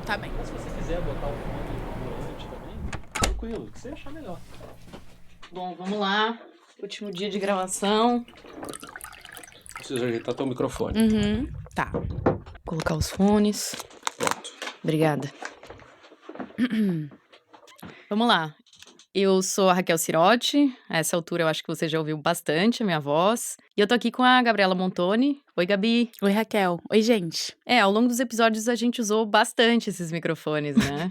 Tá bem. Mas se você quiser botar o fone durante também, tranquilo, o que você achar melhor. Bom, vamos lá. Último dia de gravação. Preciso ajeitar teu microfone. Tá. Colocar os fones. Pronto. Obrigada. Vamos lá. Eu sou a Raquel Cirotti. A essa altura eu acho que você já ouviu bastante a minha voz. E eu tô aqui com a Gabriela Montoni. Oi, Gabi. Oi, Raquel. Oi, gente. Ao longo dos episódios a gente usou bastante esses microfones, né?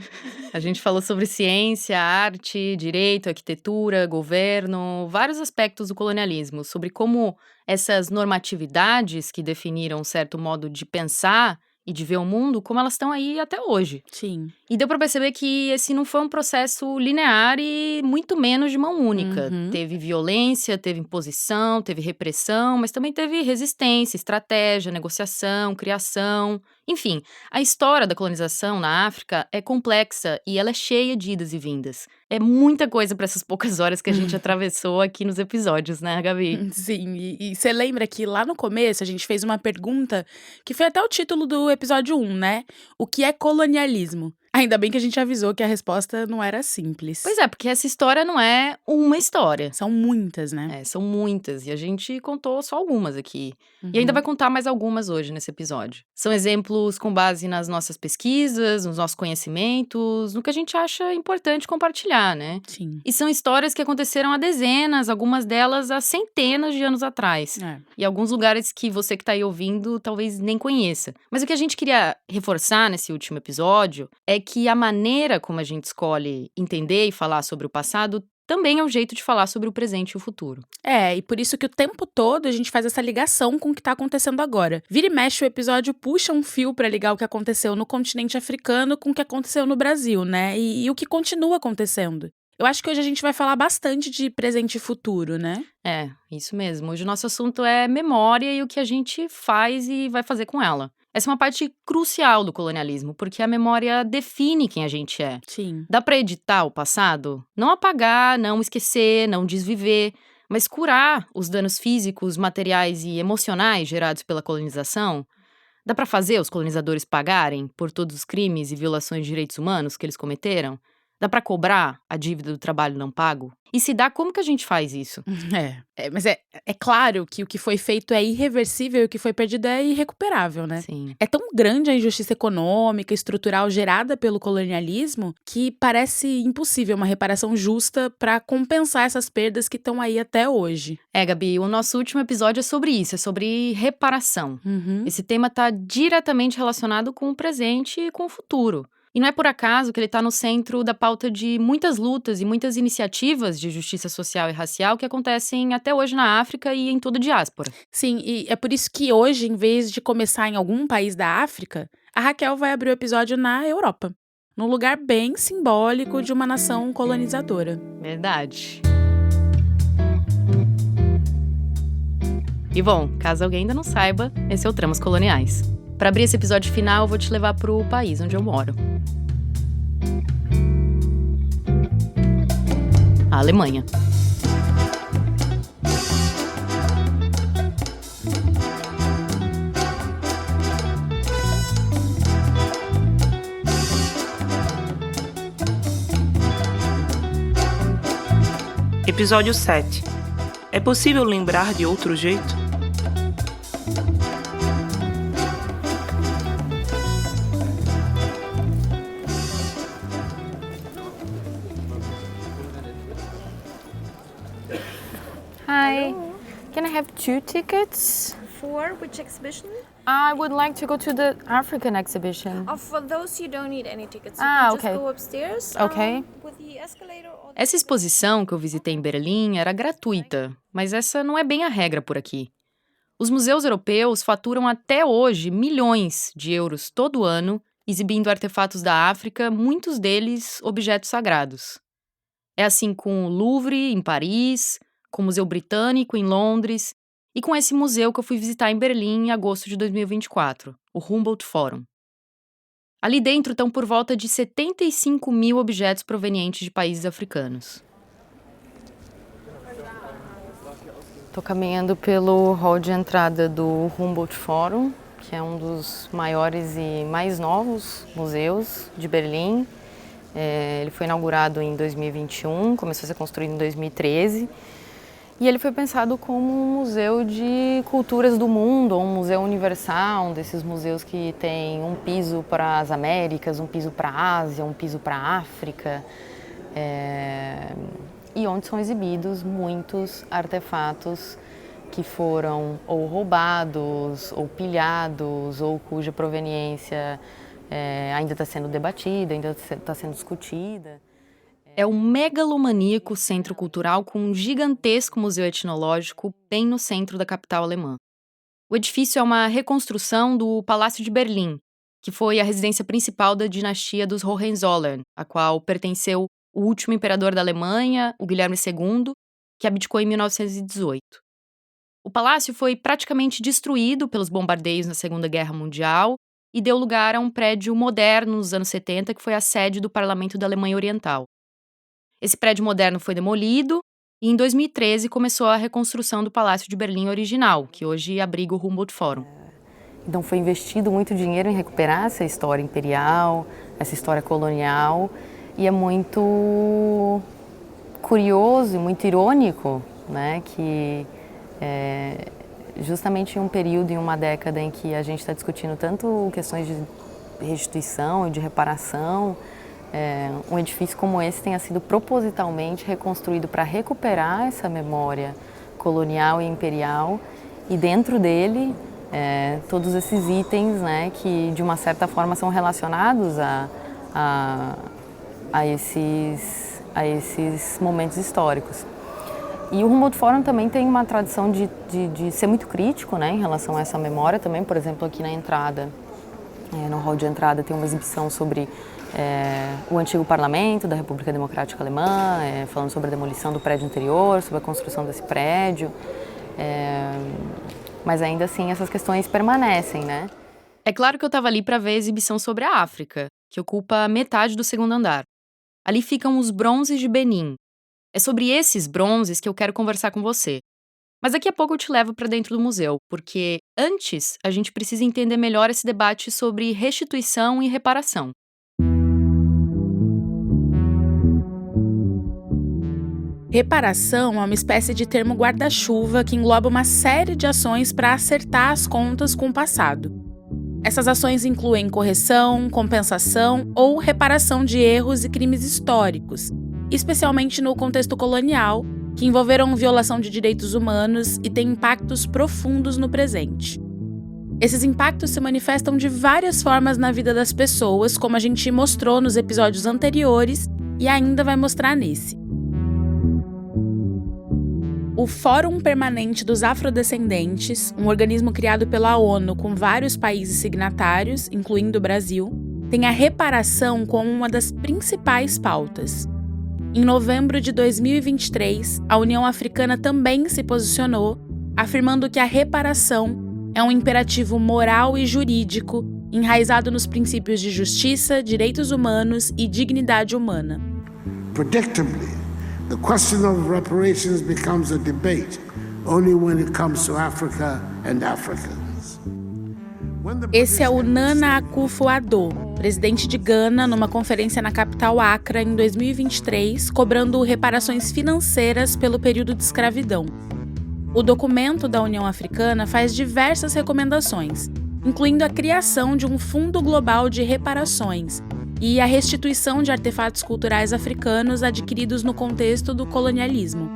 A gente falou sobre ciência, arte, direito, arquitetura, governo, vários aspectos do colonialismo, sobre como essas normatividades que definiram um certo modo de pensar e de ver o mundo, como elas estão aí até hoje. Sim. E deu pra perceber que esse não foi um processo linear e muito menos de mão única. Teve violência, teve imposição, teve repressão, mas também teve resistência, estratégia, negociação, criação. Enfim, a história da colonização na África é complexa e ela é cheia de idas e vindas. É muita coisa para essas poucas horas que a gente atravessou aqui nos episódios, né, Gabi? Sim, e você lembra que lá no começo a gente fez uma pergunta que foi até o título do episódio 1, né? O que é colonialismo? Ainda bem que a gente avisou que a resposta não era simples. Pois é, porque essa história não é uma história. São muitas, né? São muitas, e a gente contou só algumas aqui. E ainda vai contar mais algumas hoje nesse episódio. São exemplos com base nas nossas pesquisas, nos nossos conhecimentos, no que a gente acha importante compartilhar, né? Sim. E são histórias que aconteceram há dezenas, algumas delas há centenas de anos atrás. E alguns lugares que você que tá aí ouvindo talvez nem conheça. Mas o que a gente queria reforçar nesse último episódio é que a maneira como a gente escolhe entender e falar sobre o passado também é um jeito de falar sobre o presente e o futuro. E por isso que o tempo todo a gente faz essa ligação com o que tá acontecendo agora. Vira e mexe o episódio puxa um fio pra ligar o que aconteceu no continente africano com o que aconteceu no Brasil, né? E o que continua acontecendo. Eu acho que hoje a gente vai falar bastante de presente e futuro, né? Isso mesmo. Hoje o nosso assunto é memória e o que a gente faz e vai fazer com ela. Essa é uma parte crucial do colonialismo, porque a memória define quem a gente é. Sim. Dá pra editar o passado? Não apagar, não esquecer, não desviver, mas curar os danos físicos, materiais e emocionais gerados pela colonização? Dá pra fazer os colonizadores pagarem por todos os crimes e violações de direitos humanos que eles cometeram? Dá pra cobrar a dívida do trabalho não pago? E se dá, como que a gente faz isso? Mas é claro que o que foi feito é irreversível e o que foi perdido é irrecuperável, né? Sim. É tão grande a injustiça econômica, estrutural gerada pelo colonialismo que parece impossível uma reparação justa pra compensar essas perdas que estão aí até hoje. Gabi, o nosso último episódio é sobre isso, é sobre reparação. Esse tema tá diretamente relacionado com o presente e com o futuro. E não é por acaso que ele está no centro da pauta de muitas lutas e muitas iniciativas de justiça social e racial que acontecem até hoje na África e em toda a diáspora. Sim, e é por isso que hoje, em vez de começar em algum país da África, a Raquel vai abrir o episódio na Europa, num lugar bem simbólico de uma nação colonizadora. Verdade. E bom, caso alguém ainda não saiba, esse é o Tramas Coloniais. Para abrir esse episódio final, eu vou te levar pro país onde eu moro. A Alemanha. Episódio 7. É possível lembrar de outro jeito? Hi, can I have 2 tickets? For which exhibition? I would like to go to the African exhibition. For those you don't need any tickets. You Ah, can okay. just go upstairs. Okay. With the escalator or Essa exposição que eu visitei em Berlim era gratuita, mas essa não é bem a regra por aqui. Os museus europeus faturam até hoje milhões de euros todo ano, exibindo artefatos da África, muitos deles objetos sagrados. É assim com o Louvre, em Paris, com o Museu Britânico, em Londres, e com esse museu que eu fui visitar em Berlim em agosto de 2024, o Humboldt Forum. Ali dentro estão por volta de 75 mil objetos provenientes de países africanos. Tô caminhando pelo hall de entrada do Humboldt Forum, que é um dos maiores e mais novos museus de Berlim. Ele foi inaugurado em 2021, começou a ser construído em 2013. E ele foi pensado como um museu de culturas do mundo, um museu universal, um desses museus que tem um piso para as Américas, um piso para a Ásia, um piso para a África. E onde são exibidos muitos artefatos que foram ou roubados, ou pilhados, ou cuja proveniência ainda está sendo debatida, ainda está sendo discutida. É um megalomaníaco centro cultural com um gigantesco museu etnológico bem no centro da capital alemã. O edifício é uma reconstrução do Palácio de Berlim, que foi a residência principal da dinastia dos Hohenzollern, a qual pertenceu o último imperador da Alemanha, o Guilherme II, que abdicou em 1918. O palácio foi praticamente destruído pelos bombardeios na Segunda Guerra Mundial e deu lugar a um prédio moderno nos anos 70, que foi a sede do Parlamento da Alemanha Oriental. Esse prédio moderno foi demolido e, em 2013, começou a reconstrução do Palácio de Berlim original, que hoje abriga o Humboldt Forum. Então foi investido muito dinheiro em recuperar essa história imperial, essa história colonial, e é muito curioso e muito irônico, né, que justamente em um período, em uma década em que a gente está discutindo tanto questões de restituição e de reparação, um edifício como esse tenha sido propositalmente reconstruído para recuperar essa memória colonial e imperial, e dentro dele todos esses itens, né, que de uma certa forma são relacionados a esses momentos históricos. E o Humboldt Forum também tem uma tradição de ser muito crítico, né, em relação a essa memória também. Por exemplo, aqui na entrada, no hall de entrada, tem uma exibição sobre o antigo parlamento da República Democrática Alemã, falando sobre a demolição do prédio anterior, sobre a construção desse prédio. Mas ainda assim essas questões permanecem, né? É claro que eu estava ali para ver a exibição sobre a África, que ocupa metade do segundo andar. Ali ficam os bronzes de Benin. É sobre esses bronzes que eu quero conversar com você. Mas daqui a pouco eu te levo para dentro do museu, porque antes a gente precisa entender melhor esse debate sobre restituição e reparação. Reparação é uma espécie de termo guarda-chuva que engloba uma série de ações para acertar as contas com o passado. Essas ações incluem correção, compensação ou reparação de erros e crimes históricos, especialmente no contexto colonial, que envolveram violação de direitos humanos e têm impactos profundos no presente. Esses impactos se manifestam de várias formas na vida das pessoas, como a gente mostrou nos episódios anteriores e ainda vai mostrar nesse. O Fórum Permanente dos Afrodescendentes, um organismo criado pela ONU com vários países signatários, incluindo o Brasil, tem a reparação como uma das principais pautas. Em novembro de 2023, a União Africana também se posicionou, afirmando que a reparação é um imperativo moral e jurídico enraizado nos princípios de justiça, direitos humanos e dignidade humana. Predictably, the question of reparations becomes a debate only when it comes to Africa and Africans. Esse é o Nana Akufo-Addo, presidente de Gana, numa conferência na capital Accra em 2023, cobrando reparações financeiras pelo período de escravidão. O documento da União Africana faz diversas recomendações, incluindo a criação de um Fundo Global de Reparações e a restituição de artefatos culturais africanos adquiridos no contexto do colonialismo.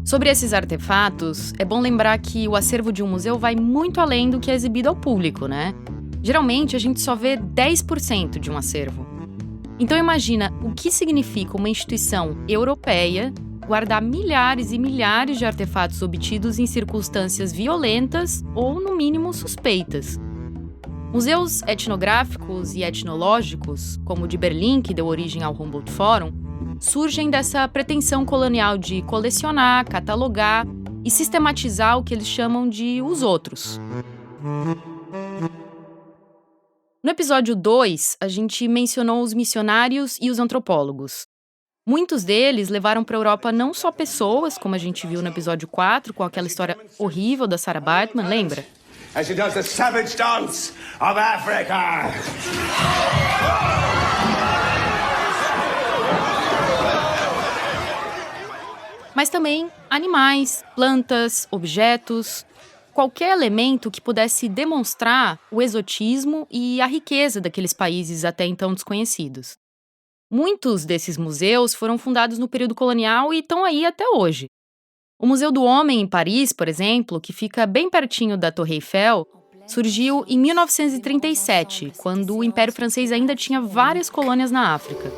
Sobre esses artefatos, é bom lembrar que o acervo de um museu vai muito além do que é exibido ao público, né? Geralmente, a gente só vê 10% de um acervo. Então imagina o que significa uma instituição europeia guardar milhares e milhares de artefatos obtidos em circunstâncias violentas ou, no mínimo, suspeitas. Museus etnográficos e etnológicos, como o de Berlim, que deu origem ao Humboldt Forum, surgem dessa pretensão colonial de colecionar, catalogar e sistematizar o que eles chamam de os outros. No episódio 2, a gente mencionou os missionários e os antropólogos. Muitos deles levaram para a Europa não só pessoas, como a gente viu no episódio 4, com aquela história horrível da Sarah Baartman, lembra? as she does the savage dance of Africa. Mas também animais, plantas, objetos, qualquer elemento que pudesse demonstrar o exotismo e a riqueza daqueles países até então desconhecidos. Muitos desses museus foram fundados no período colonial e estão aí até hoje. O Museu do Homem em Paris, por exemplo, que fica bem pertinho da Torre Eiffel, surgiu em 1937, quando o Império Francês ainda tinha várias colônias na África.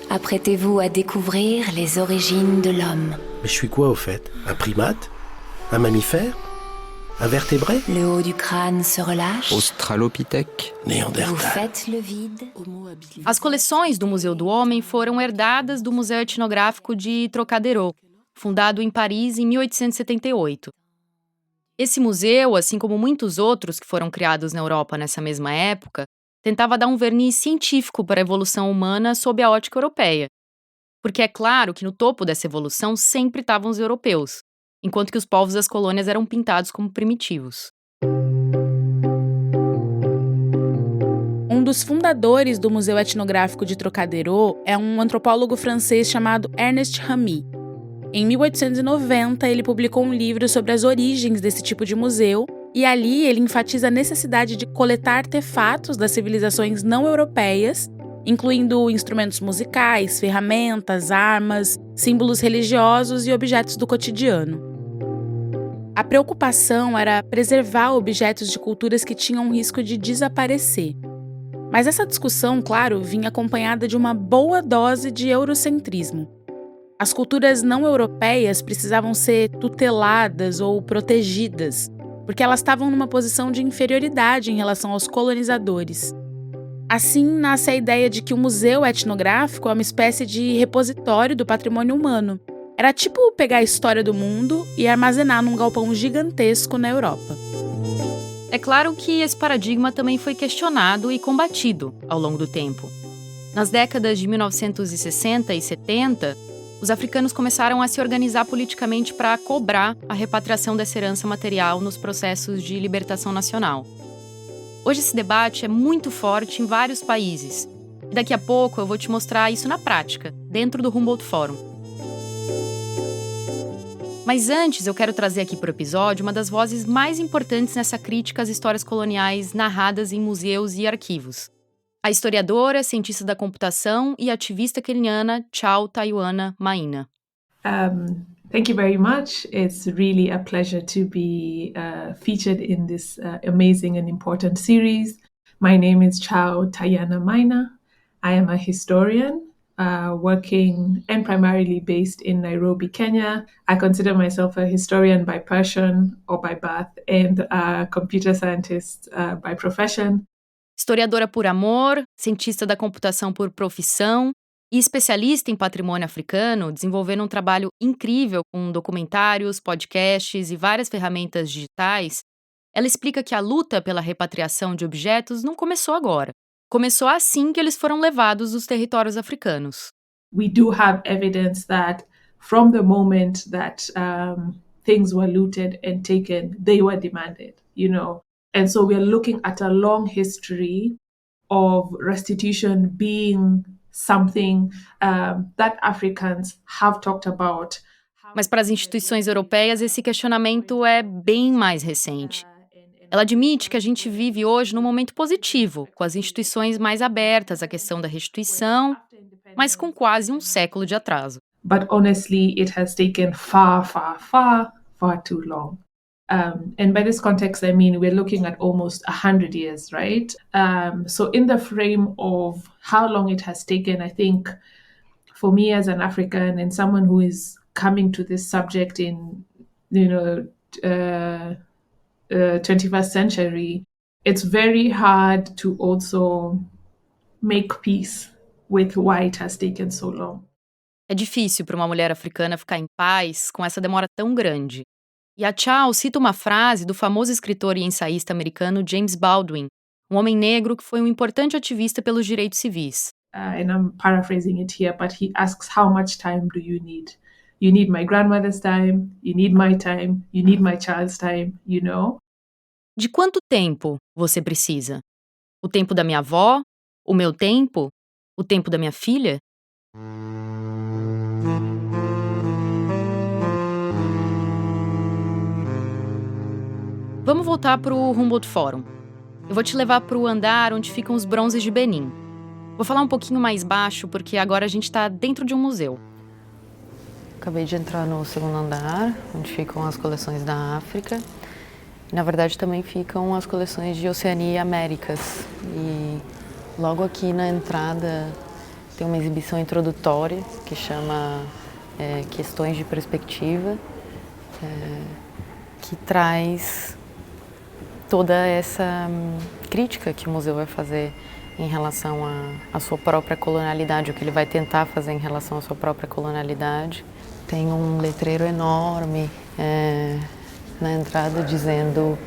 Apprêtez-vous à découvrir les origines de l'homme. Mais je suis quoi au fait? Un primate? Un mammifère? Un vertébré? Le haut du crâne se relâche. Australopithèque? Vous Néandertal? faites le vide. As coleções do Museu do Homem foram herdadas do Museu Etnográfico de Trocadero, fundado em Paris em 1878. Esse museu, assim como muitos outros que foram criados na Europa nessa mesma época, tentava dar um verniz científico para a evolução humana sob a ótica europeia. Porque é claro que no topo dessa evolução sempre estavam os europeus, enquanto que os povos das colônias eram pintados como primitivos. Um dos fundadores do Museu Etnográfico de Trocadero é um antropólogo francês chamado Ernest Ramy. Em 1890, ele publicou um livro sobre as origens desse tipo de museu, e ali ele enfatiza a necessidade de coletar artefatos das civilizações não europeias, incluindo instrumentos musicais, ferramentas, armas, símbolos religiosos e objetos do cotidiano. A preocupação era preservar objetos de culturas que tinham risco de desaparecer. Mas essa discussão, claro, vinha acompanhada de uma boa dose de eurocentrismo. As culturas não europeias precisavam ser tuteladas ou protegidas, porque elas estavam numa posição de inferioridade em relação aos colonizadores. Assim, nasce a ideia de que o museu etnográfico é uma espécie de repositório do patrimônio humano. Era tipo pegar a história do mundo e armazenar num galpão gigantesco na Europa. É claro que esse paradigma também foi questionado e combatido ao longo do tempo. Nas décadas de 1960 e 70, os africanos começaram a se organizar politicamente para cobrar a repatriação dessa herança material nos processos de libertação nacional. Hoje esse debate é muito forte em vários países. E daqui a pouco eu vou te mostrar isso na prática, dentro do Humboldt Forum. Mas antes eu quero trazer aqui para o episódio uma das vozes mais importantes nessa crítica às histórias coloniais narradas em museus e arquivos. A historiadora, cientista da computação e ativista queniana Chao Taiwana Maina. Thank you very much. It's really a pleasure to be featured in this amazing and important series. My name is Chao Taiwana Maina. I am a historian working and primarily based in Nairobi, Kenya. I consider myself a historian by passion or by birth and a computer scientist by profession. Historiadora por amor, cientista da computação por profissão e especialista em patrimônio africano, desenvolvendo um trabalho incrível com documentários, podcasts e várias ferramentas digitais, ela explica que a luta pela repatriação de objetos não começou agora. Começou assim que eles foram levados dos territórios africanos. We do have evidence that from the moment that things were looted and taken, they were demanded, you know. And so we are looking at a long history of restitution being something that Africans have talked about. Mas para as instituições europeias, esse questionamento é bem mais recente. Ela admite que a gente vive hoje num momento positivo, com as instituições mais abertas à questão da restituição, mas com quase um século de atraso. But honestly, it has taken far too long. And by this context, I mean, we're looking at almost 100 years, right? So in the frame of how long it has taken, I think for me as an African and someone who is coming to this subject in, 21st century, it's very hard to also make peace with why it has taken so long. É difícil para uma mulher africana ficar em paz com essa demora tão grande. E a Chao cita uma frase do famoso escritor e ensaísta americano James Baldwin, um homem negro que foi um importante ativista pelos direitos civis. And I'm paraphrasing it here, but he asks, how much time do you need? You need my grandmother's time, you need my time, you need my child's time, you know? De quanto tempo você precisa? O tempo da minha avó? O meu tempo? O tempo da minha filha? Vamos voltar para o Humboldt Forum. Eu vou te levar para o andar onde ficam os bronzes de Benin. Vou falar um pouquinho mais baixo porque agora a gente está dentro de um museu. Acabei de entrar no segundo andar, onde ficam as coleções da África. Na verdade, também ficam as coleções de Oceania e Américas. E logo aqui na entrada tem uma exibição introdutória que chama Questões de Perspectiva, que traz toda essa crítica que o museu vai fazer em relação à sua própria colonialidade, o que ele vai tentar fazer em relação à sua própria colonialidade. Tem um letreiro enorme na entrada dizendo: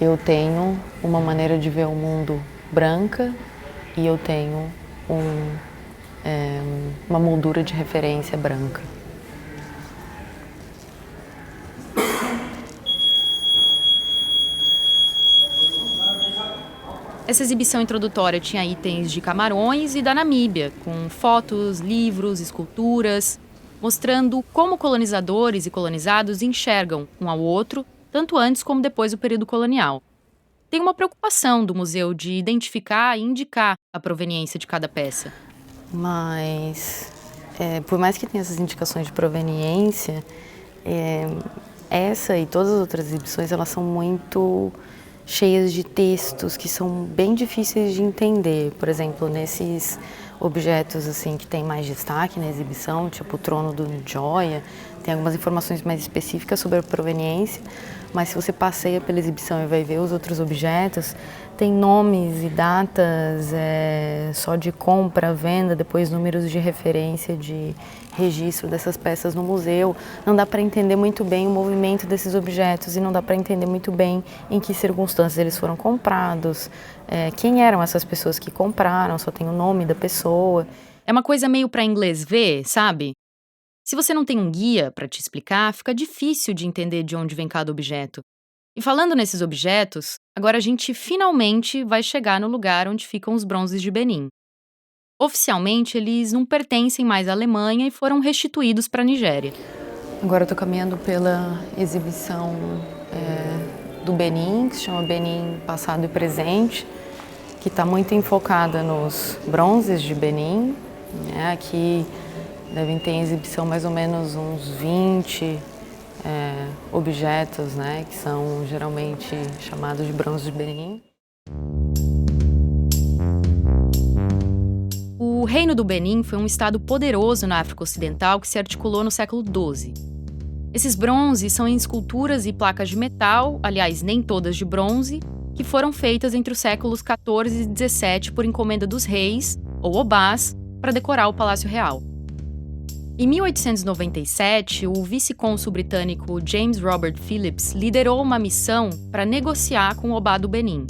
eu tenho uma maneira de ver o mundo branca e eu tenho uma moldura de referência branca. Essa exibição introdutória tinha itens de Camarões e da Namíbia, com fotos, livros, esculturas, mostrando como colonizadores e colonizados enxergam um ao outro, tanto antes como depois do período colonial. Tem uma preocupação do museu de identificar e indicar a proveniência de cada peça. Mas, por mais que tenha essas indicações de proveniência, essa e todas as outras exibições, elas são muito cheias de textos que são bem difíceis de entender. Por exemplo, nesses objetos assim que tem mais destaque na exibição, tipo o trono do Njoya, tem algumas informações mais específicas sobre a proveniência, mas se você passeia pela exibição e vai ver os outros objetos, tem nomes e datas só de compra, venda, depois números de referência de registro dessas peças no museu. Não dá para entender muito bem o movimento desses objetos e não dá para entender muito bem em que circunstâncias eles foram comprados, quem eram essas pessoas que compraram, só tem o nome da pessoa. É uma coisa meio para inglês ver, sabe? Se você não tem um guia para te explicar, fica difícil de entender de onde vem cada objeto. E falando nesses objetos, agora a gente finalmente vai chegar no lugar onde ficam os bronzes de Benin. Oficialmente, eles não pertencem mais à Alemanha e foram restituídos para a Nigéria. Agora eu estou caminhando pela exibição do Benin, que se chama Benin Passado e Presente, que está muito enfocada nos bronzes de Benin. Aqui devem ter em exibição mais ou menos uns 20 objetos, que são geralmente chamados de bronzes de Benin. O Reino do Benin foi um estado poderoso na África Ocidental que se articulou no século XII. Esses bronzes são em esculturas e placas de metal, aliás, nem todas de bronze, que foram feitas entre os séculos XIV e XVII por encomenda dos reis, ou obás, para decorar o Palácio Real. Em 1897, o vice-cônsul britânico James Robert Phillips liderou uma missão para negociar com o Obá do Benin.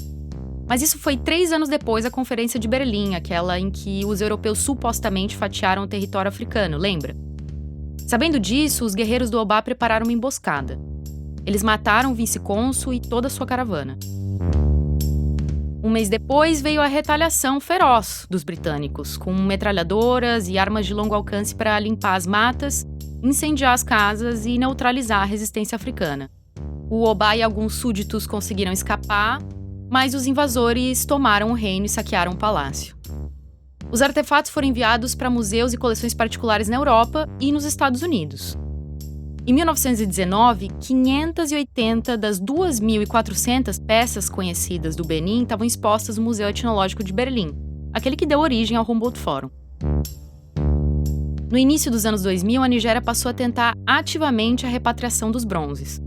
Mas isso foi 3 anos depois da Conferência de Berlim, aquela em que os europeus supostamente fatiaram o território africano, lembra? Sabendo disso, os guerreiros do Obá prepararam uma emboscada. Eles mataram o vice-cônsul e toda a sua caravana. Um mês depois veio a retaliação feroz dos britânicos, com metralhadoras e armas de longo alcance para limpar as matas, incendiar as casas e neutralizar a resistência africana. O Obá e alguns súditos conseguiram escapar, mas os invasores tomaram o reino e saquearam o palácio. Os artefatos foram enviados para museus e coleções particulares na Europa e nos Estados Unidos. Em 1919, 580 das 2.400 peças conhecidas do Benin estavam expostas no Museu Etnológico de Berlim, aquele que deu origem ao Humboldt Forum. No início dos anos 2000, a Nigéria passou a tentar ativamente a repatriação dos bronzes.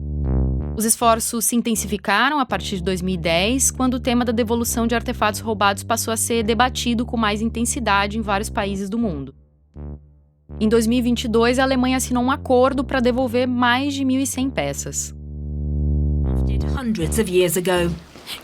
Os esforços se intensificaram a partir de 2010, quando o tema da devolução de artefatos roubados passou a ser debatido com mais intensidade em vários países do mundo. Em 2022, a Alemanha assinou um acordo para devolver mais de 1.100 peças. Hundreds of years ago,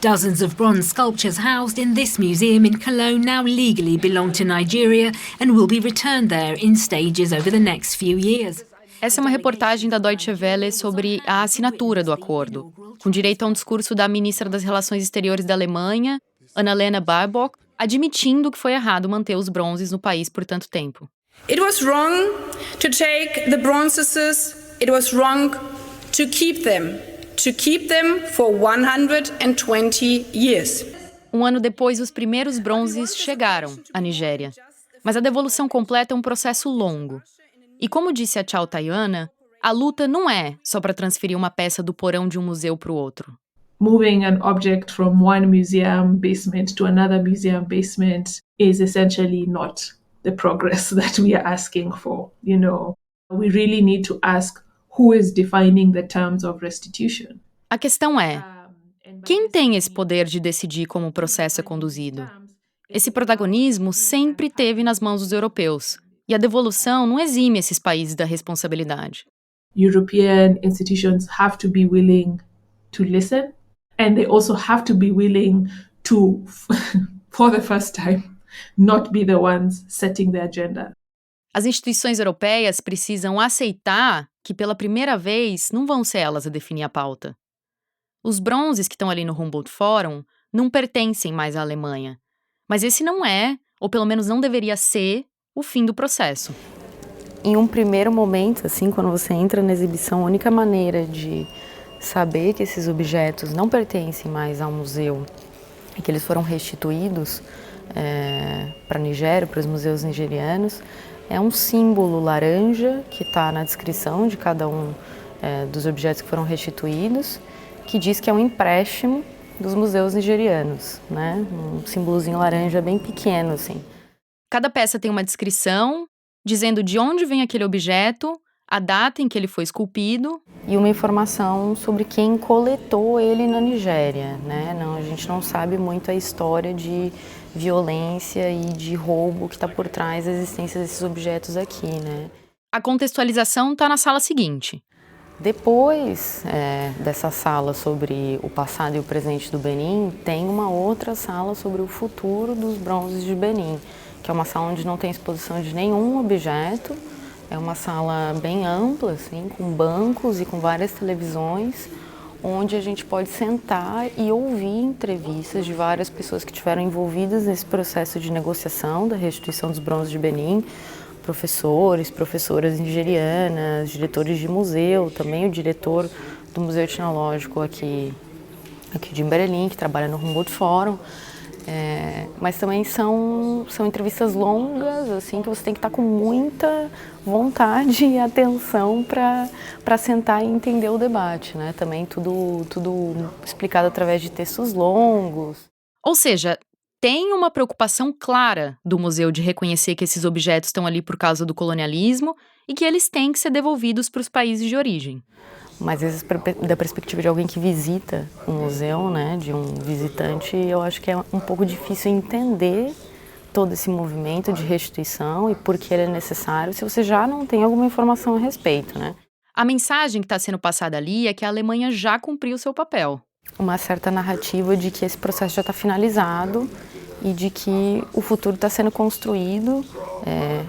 dozens of bronze sculptures housed in this museum in Cologne now legally belong to Nigeria and will be returned there in stages over the next few years. Essa é uma reportagem da Deutsche Welle sobre a assinatura do acordo, com direito a um discurso da ministra das Relações Exteriores da Alemanha, Annalena Baerbock, admitindo que foi errado manter os bronzes no país por tanto tempo. It was wrong to take the bronzes. It was wrong to keep them for 120 years. Um ano depois, os primeiros bronzes chegaram à Nigéria. Mas a devolução completa é um processo longo. E como disse a Chao Tayana, a luta não é só para transferir uma peça do porão de um museu para o outro. Moving an object from one museum basement to another museum basement is essentially not the progress that we are asking for. You know, we really need to ask who is defining the terms of restitution. A questão é, quem tem esse poder de decidir como o processo é conduzido? Esse protagonismo sempre teve nas mãos dos europeus, e a devolução não exime esses países da responsabilidade. European institutions have to be willing to listen, and they also have to be willing to, for the first time, not be the ones setting the agenda. As instituições europeias precisam aceitar que, pela primeira vez, não vão ser elas a definir a pauta. Os bronzes que estão ali no Humboldt Forum não pertencem mais à Alemanha. Mas esse não é, ou pelo menos não deveria ser, o fim do processo. Em um primeiro momento, assim, quando você entra na exibição, a única maneira de saber que esses objetos não pertencem mais ao museu e que eles foram restituídos para a Nigéria, para os museus nigerianos, é um símbolo laranja que está na descrição de cada um dos objetos que foram restituídos, que diz que é um empréstimo dos museus nigerianos, né? Um símbolozinho laranja bem pequeno, assim. Cada peça tem uma descrição, dizendo de onde vem aquele objeto, a data em que ele foi esculpido. E uma informação sobre quem coletou ele na Nigéria, né? Não, a gente não sabe muito a história de violência e de roubo que está por trás da existência desses objetos aqui, né? A contextualização está na sala seguinte. Depois dessa sala sobre o passado e o presente do Benin, tem uma outra sala sobre o futuro dos bronzes de Benin, que é uma sala onde não tem exposição de nenhum objeto. É uma sala bem ampla, assim, com bancos e com várias televisões, onde a gente pode sentar e ouvir entrevistas de várias pessoas que estiveram envolvidas nesse processo de negociação da restituição dos bronzes de Benin, professores, professoras nigerianas, diretores de museu, também o diretor do Museu Etnológico aqui de Berlim, que trabalha no Humboldt Forum. Mas também são entrevistas longas, assim, que você tem que estar com muita vontade e atenção para sentar e entender o debate, né? Também tudo explicado através de textos longos. Ou seja, tem uma preocupação clara do museu de reconhecer que esses objetos estão ali por causa do colonialismo e que eles têm que ser devolvidos para os países de origem. Mas, às vezes, da perspectiva de alguém que visita um museu, né, de um visitante, eu acho que é um pouco difícil entender todo esse movimento de restituição e por que ele é necessário se você já não tem alguma informação a respeito, né? A mensagem que está sendo passada ali é que a Alemanha já cumpriu seu papel. Uma certa narrativa de que esse processo já está finalizado e de que o futuro está sendo construído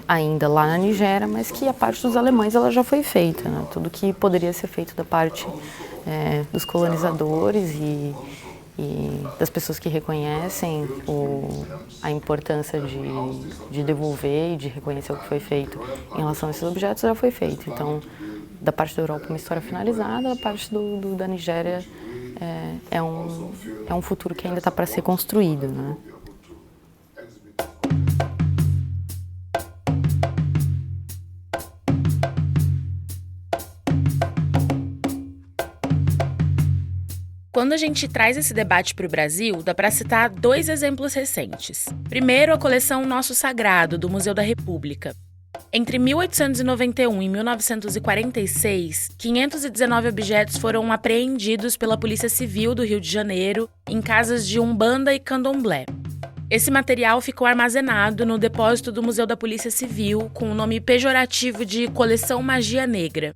ainda lá na Nigéria, mas que a parte dos alemães ela já foi feita, né? Tudo que poderia ser feito da parte dos colonizadores e das pessoas que reconhecem a importância de devolver e de reconhecer o que foi feito em relação a esses objetos já foi feito. Então, da parte da Europa uma história finalizada, da parte da Nigéria é um futuro que ainda está para ser construído, né? Quando a gente traz esse debate para o Brasil, dá para citar 2 exemplos recentes. Primeiro, a coleção Nosso Sagrado, do Museu da República. Entre 1891 e 1946, 519 objetos foram apreendidos pela Polícia Civil do Rio de Janeiro em casas de Umbanda e Candomblé. Esse material ficou armazenado no depósito do Museu da Polícia Civil com o nome pejorativo de Coleção Magia Negra.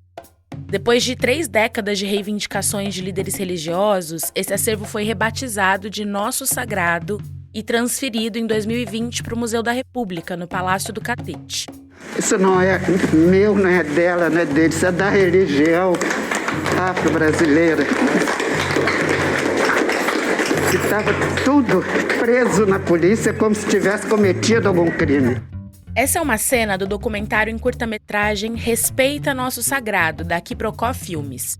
Depois de 3 décadas de reivindicações de líderes religiosos, esse acervo foi rebatizado de Nosso Sagrado e transferido em 2020 para o Museu da República, no Palácio do Catete. Isso não é meu, não é dela, não é dele, isso é da religião afro-brasileira. Estava tudo preso na polícia como se tivesse cometido algum crime. Essa é uma cena do documentário em curta-metragem Respeita Nosso Sagrado, da Quiprocó Filmes.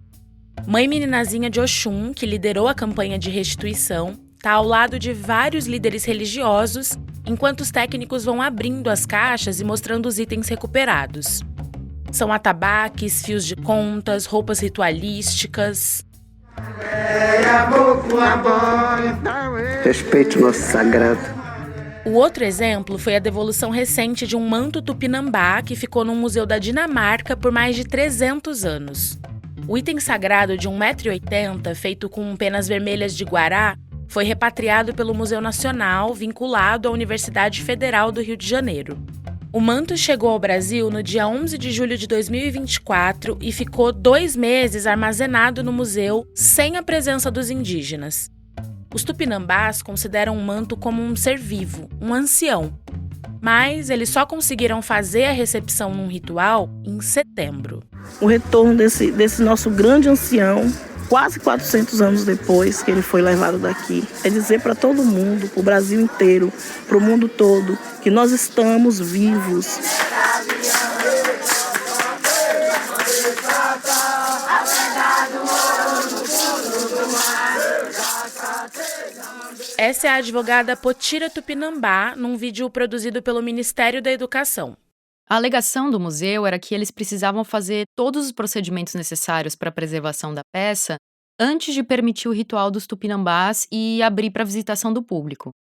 Mãe Meninazinha de Oxum, que liderou a campanha de restituição, está ao lado de vários líderes religiosos, enquanto os técnicos vão abrindo as caixas e mostrando os itens recuperados. São atabaques, fios de contas, roupas ritualísticas. Respeite o nosso sagrado. O outro exemplo foi a devolução recente de um manto tupinambá que ficou no Museu da Dinamarca por mais de 300 anos. O item sagrado de 1,80 m, feito com penas vermelhas de guará, foi repatriado pelo Museu Nacional, vinculado à Universidade Federal do Rio de Janeiro. O manto chegou ao Brasil no dia 11 de julho de 2024 e ficou 2 meses armazenado no museu sem a presença dos indígenas. Os tupinambás consideram o manto como um ser vivo, um ancião. Mas eles só conseguiram fazer a recepção num ritual em setembro. O retorno desse nosso grande ancião, quase 400 anos depois que ele foi levado daqui, é dizer para todo mundo, para o Brasil inteiro, para o mundo todo, que nós estamos vivos. Essa é a advogada Potira Tupinambá, num vídeo produzido pelo Ministério da Educação. A alegação do museu era que eles precisavam fazer todos os procedimentos necessários para a preservação da peça antes de permitir o ritual dos tupinambás e abrir para a visitação do público.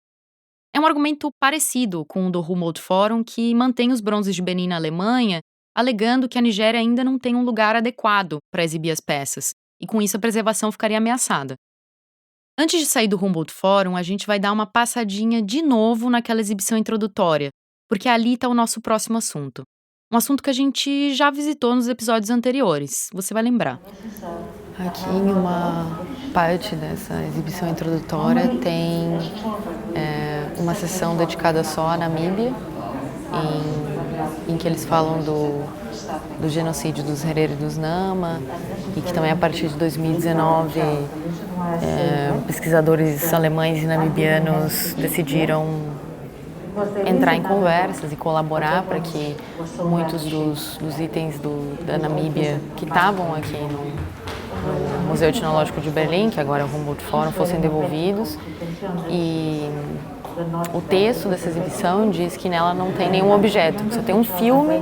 É um argumento parecido com o do Humboldt Forum, que mantém os bronzes de Benin na Alemanha, alegando que a Nigéria ainda não tem um lugar adequado para exibir as peças, e com isso a preservação ficaria ameaçada. Antes de sair do Humboldt Forum, a gente vai dar uma passadinha de novo naquela exibição introdutória, porque ali está o nosso próximo assunto. Um assunto que a gente já visitou nos episódios anteriores, você vai lembrar. Aqui em uma parte dessa exibição introdutória tem uma sessão dedicada só à Namíbia, em que eles falam do genocídio dos Herero e dos Nama, e que também a partir de 2019 pesquisadores alemães e namibianos decidiram entrar em conversas e colaborar para que muitos dos itens da Namíbia que estavam aqui no Museu Etnológico de Berlim, que agora é o Humboldt Forum, fossem devolvidos. E o texto dessa exibição diz que nela não tem nenhum objeto, só tem um filme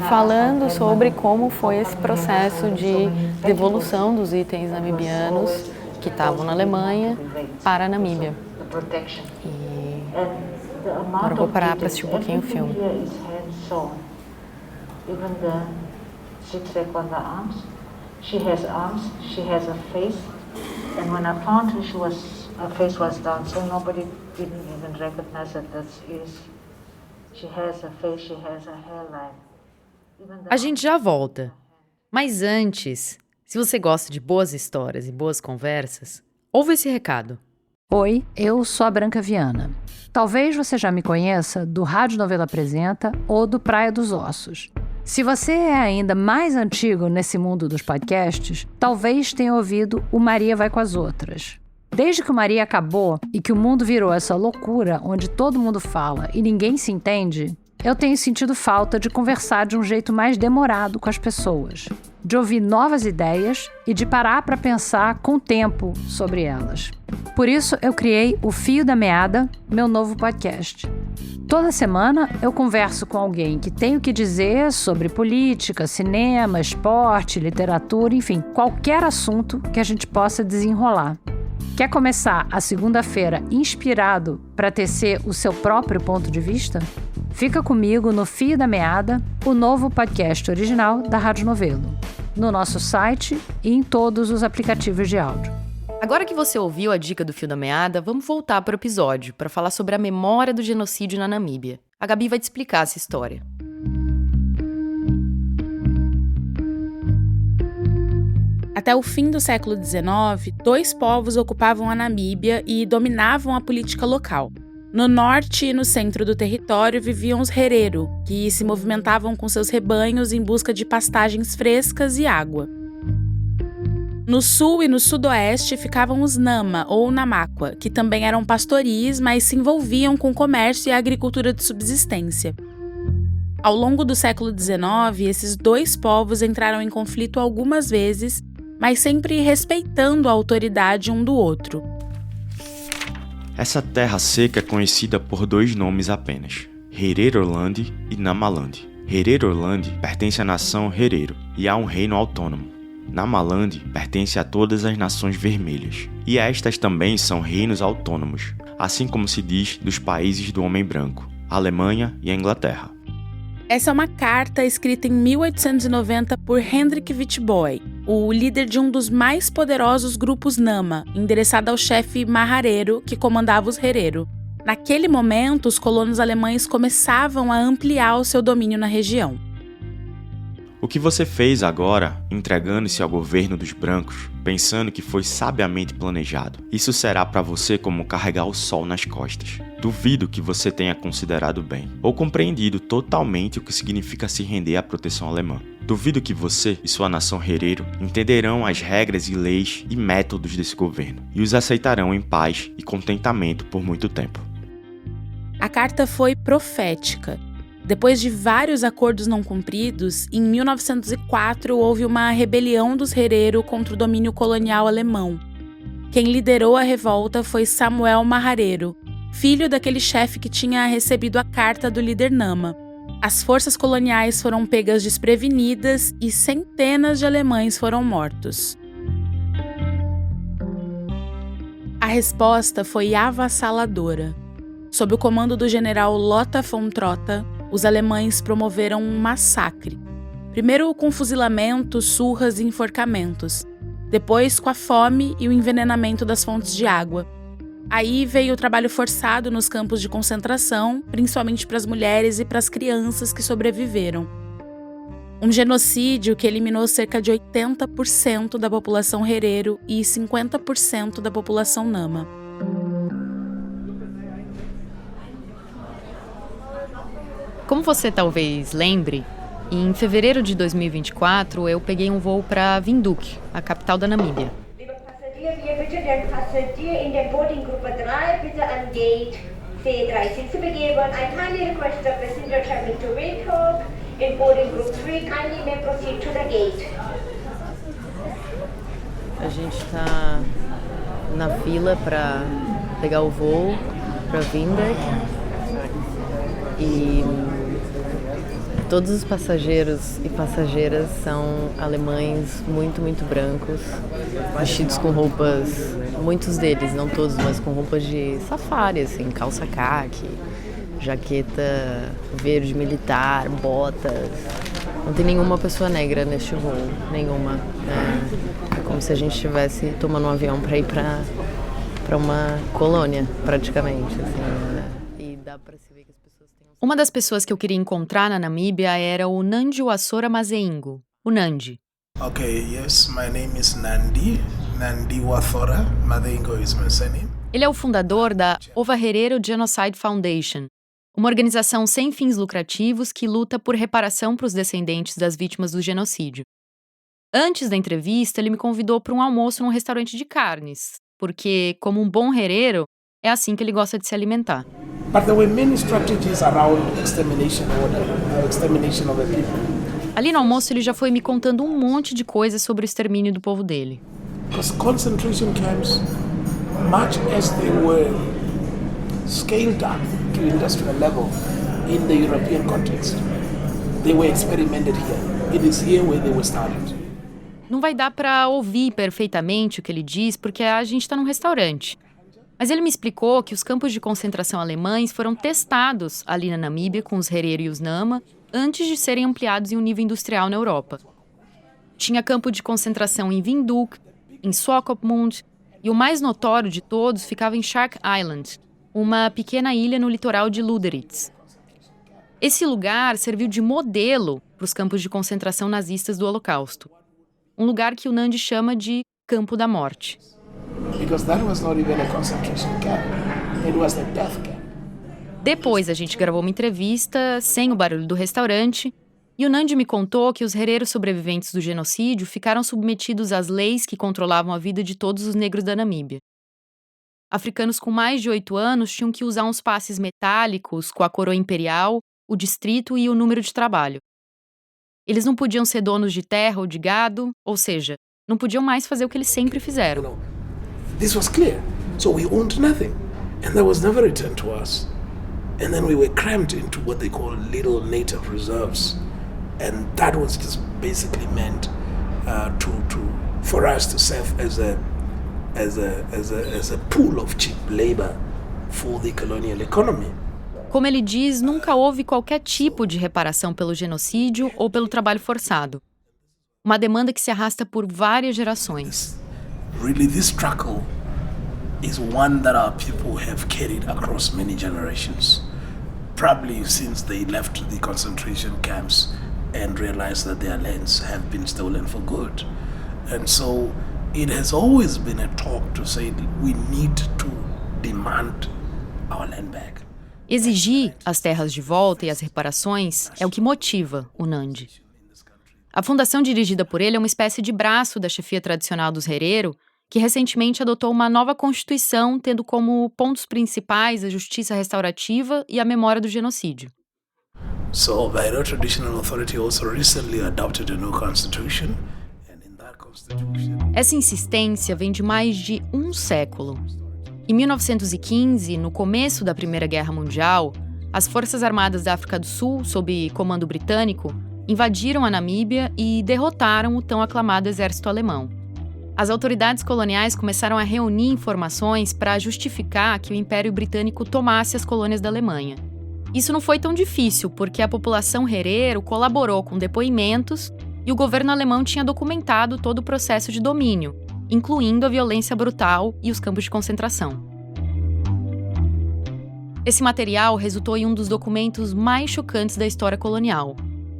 falando sobre como foi esse processo de devolução dos itens namibianos que estavam na Alemanha para a Namíbia. E agora eu vou parar para assistir um pouquinho o filme. She has arms, she has a face, and when I found her, her face was down, so nobody didn't even recognize that she has a face, she has a hairline. A gente já volta. Mas antes, se você gosta de boas histórias e boas conversas, ouve esse recado. Oi, eu sou a Branca Viana. Talvez você já me conheça do Rádio Novela Apresenta ou do Praia dos Ossos. Se você é ainda mais antigo nesse mundo dos podcasts, talvez tenha ouvido o Maria Vai com as Outras. Desde que o Maria acabou e que o mundo virou essa loucura onde todo mundo fala e ninguém se entende, eu tenho sentido falta de conversar de um jeito mais demorado com as pessoas, de ouvir novas ideias e de parar para pensar com tempo sobre elas. Por isso, eu criei o Fio da Meada, meu novo podcast. Toda semana eu converso com alguém que tem o que dizer sobre política, cinema, esporte, literatura, enfim, qualquer assunto que a gente possa desenrolar. Quer começar a segunda-feira inspirado para tecer o seu próprio ponto de vista? Fica comigo no Fio da Meada, o novo podcast original da Rádio Novelo, no nosso site e em todos os aplicativos de áudio. Agora que você ouviu a dica do Fio da Meada, vamos voltar para o episódio para falar sobre a memória do genocídio na Namíbia. A Gabi vai te explicar essa história. Até o fim do século XIX, 2 povos ocupavam a Namíbia e dominavam a política local. No norte e no centro do território viviam os herero, que se movimentavam com seus rebanhos em busca de pastagens frescas e água. No sul e no sudoeste ficavam os nama, ou namakwa, que também eram pastoris, mas se envolviam com o comércio e a agricultura de subsistência. Ao longo do século XIX, esses dois povos entraram em conflito algumas vezes, mas sempre respeitando a autoridade um do outro. Essa terra seca é conhecida por dois nomes apenas, Hereroland e Namaland. Hereroland pertence à nação Herero e há um reino autônomo. Namaland pertence a todas as nações vermelhas, e estas também são reinos autônomos, assim como se diz dos países do homem branco, a Alemanha e a Inglaterra. Essa é uma carta escrita em 1890 por Hendrik Witbooi, o líder de um dos mais poderosos grupos Nama, endereçada ao chefe Maharero, que comandava os Herero. Naquele momento, os colonos alemães começavam a ampliar o seu domínio na região. O que você fez agora, entregando-se ao governo dos brancos, pensando que foi sabiamente planejado, isso será para você como carregar o sol nas costas. Duvido que você tenha considerado bem, ou compreendido totalmente o que significa se render à proteção alemã. Duvido que você e sua nação herero entenderão as regras e leis e métodos desse governo, e os aceitarão em paz e contentamento por muito tempo. A carta foi profética. Depois de vários acordos não cumpridos, em 1904 houve uma rebelião dos herero contra o domínio colonial alemão. Quem liderou a revolta foi Samuel Maharero, filho daquele chefe que tinha recebido a carta do líder Nama. As forças coloniais foram pegas desprevenidas e centenas de alemães foram mortos. A resposta foi avassaladora. Sob o comando do general Lothar von Trotha, os alemães promoveram um massacre. Primeiro com fuzilamento, surras e enforcamentos. Depois com a fome e o envenenamento das fontes de água. Aí veio o trabalho forçado nos campos de concentração, principalmente para as mulheres e para as crianças que sobreviveram. Um genocídio que eliminou cerca de 80% da população herero e 50% da população nama. Como você talvez lembre, em fevereiro de 2024 eu peguei um voo para Windhoek, a capital da Namíbia. A gente está na fila para pegar o voo para Windhoek e todos os passageiros e passageiras são alemães muito, muito brancos, vestidos com roupas, muitos deles, não todos, mas com roupas de safari, assim, calça caque, jaqueta verde militar, botas. Não tem nenhuma pessoa negra neste voo, nenhuma. É como se a gente estivesse tomando um avião para ir para uma colônia, praticamente, assim, e dá para se ver que as pessoas têm... Uma das pessoas que eu queria encontrar na Namíbia era o Nandi Wasora Mazeingo, o Nandi. Okay, yes, my name is Nandi. Nandi Wasora Mazeingo is my surname. Ele é o fundador da Ova Herero Genocide Foundation, uma organização sem fins lucrativos que luta por reparação para os descendentes das vítimas do genocídio. Antes da entrevista, ele me convidou para um almoço num restaurante de carnes, porque, como um bom herero, é assim que ele gosta de se alimentar. But there were many strategies around extermination of the people. Ali no almoço ele já foi me contando um monte de coisas sobre o extermínio do povo dele. Because concentration camps, much as they were scaled up to industrial level in the European context, they were experimented here. It is here where they were started. Não vai dar para ouvir perfeitamente o que ele diz porque a gente está num restaurante. Mas ele me explicou que os campos de concentração alemães foram testados ali na Namíbia com os herero e os nama antes de serem ampliados em um nível industrial na Europa. Tinha campo de concentração em Windhoek, em Swakopmund, e o mais notório de todos ficava em Shark Island, uma pequena ilha no litoral de Lüderitz. Esse lugar serviu de modelo para os campos de concentração nazistas do Holocausto. Um lugar que o Nandi chama de Campo da Morte. Because that was not even a concentration camp. It was a death camp. Depois a gente gravou uma entrevista, sem o barulho do restaurante, e o Nandi me contou que os hereros sobreviventes do genocídio ficaram submetidos às leis que controlavam a vida de todos os negros da Namíbia. Africanos com mais de 8 anos tinham que usar uns passes metálicos com a coroa imperial, o distrito e o número de trabalho. Eles não podiam ser donos de terra ou de gado, ou seja, não podiam mais fazer o que eles sempre fizeram. This was clear. So we owned nothing. And there was never a return to us. And then we were crammed into what they call little native reserves. And that was just basically meant for us to serve as a pool of cheap labor for the colonial economy. Como ele diz, nunca houve qualquer tipo de reparação pelo genocídio ou pelo trabalho forçado. Uma demanda que se arrasta por várias gerações. Really, this struggle is one that our people have carried across many generations. Probably since they left the concentration camps and realized that their lands have been stolen for good. And so it has always been a talk to say we need to demand our land back. Exigir as terras de volta e as reparações é o que motiva o Nandi. A fundação dirigida por ele é uma espécie de braço da chefia tradicional dos herero, que recentemente adotou uma nova constituição, tendo como pontos principais a justiça restaurativa e a memória do genocídio. So, the Herero Traditional Authority also recently adopted a new constitution. Essa insistência vem de mais de um século. Em 1915, no começo da Primeira Guerra Mundial, as Forças Armadas da África do Sul, sob comando britânico, invadiram a Namíbia e derrotaram o tão aclamado exército alemão. As autoridades coloniais começaram a reunir informações para justificar que o Império Britânico tomasse as colônias da Alemanha. Isso não foi tão difícil, porque a população herero colaborou com depoimentos e o governo alemão tinha documentado todo o processo de domínio, incluindo a violência brutal e os campos de concentração. Esse material resultou em um dos documentos mais chocantes da história colonial,